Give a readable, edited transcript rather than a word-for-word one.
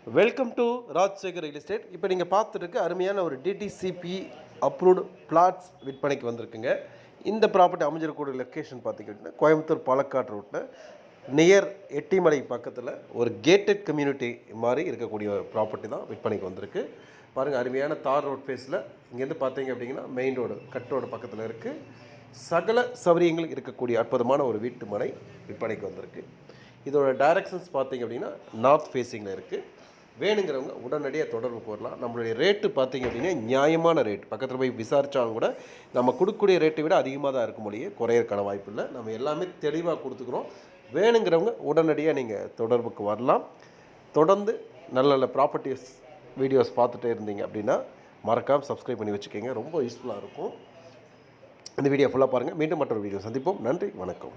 Welcome to Rajsekar real estate. இப்போ நீங்கள் பார்த்துட்டு அருமையான ஒரு டிடிசிபி அப்ரூவ்டு பிளாட்ஸ் விற்பனைக்கு வந்திருக்குங்க. இந்த ப்ராப்பர்ட்டி அமைஞ்சிருக்கக்கூடிய லொக்கேஷன் பார்த்திங்கன்னா கோயம்புத்தூர் பாலக்காடு ரோட்டில் நியர் எட்டிமலை பக்கத்தில் ஒரு கேட்டட் கம்யூனிட்டி மாதிரி இருக்கக்கூடிய ஒரு ப்ராப்பர்ட்டி தான் விற்பனைக்கு வந்திருக்கு. பாருங்கள், அருமையான தார் ரோட் ஃபேஸில் இங்கேருந்து பார்த்தீங்க அப்படிங்கன்னா மெயின் ரோடு கட் ரோடு பக்கத்தில் இருக்குது. சகல சௌகரியங்கள் இருக்கக்கூடிய அற்புதமான ஒரு வீட்டு மனை விற்பனைக்கு வந்திருக்கு. இதோட டைரக்ஷன்ஸ் பார்த்திங்க அப்படின்னா நார்த் ஃபேஸிங்கில் இருக்குது. வேணுங்கிறவங்க உடனடியாக தொடர்பு கோரலாம். நம்மளுடைய ரேட்டு பார்த்திங்க அப்படின்னா நியாயமான ரேட். பக்கத்தில் போய் விசாரித்தாலும் கூட நம்ம கொடுக்கக்கூடிய ரேட்டை விட அதிகமாக தான் இருக்கும் மொழியே, குறையறக்கான வாய்ப்பு இல்லை. நம்ம எல்லாமே தெளிவாக கொடுத்துக்கிறோம். வேணுங்கிறவங்க உடனடியாக நீங்கள் தொடர்புக்கு வரலாம். தொடர்ந்து நல்ல நல்ல ப்ராப்பர்ட்டிஸ் வீடியோஸ் பார்த்துட்டே இருந்தீங்க அப்படின்னா மறக்காமல் சப்ஸ்கிரைப் பண்ணி வச்சுக்கோங்க. ரொம்ப யூஸ்ஃபுல்லாக இருக்கும். இந்த வீடியோ ஃபுல்லாக பாருங்கள். மீண்டும் மற்றொரு வீடியோ சந்திப்போம். நன்றி, வணக்கம்.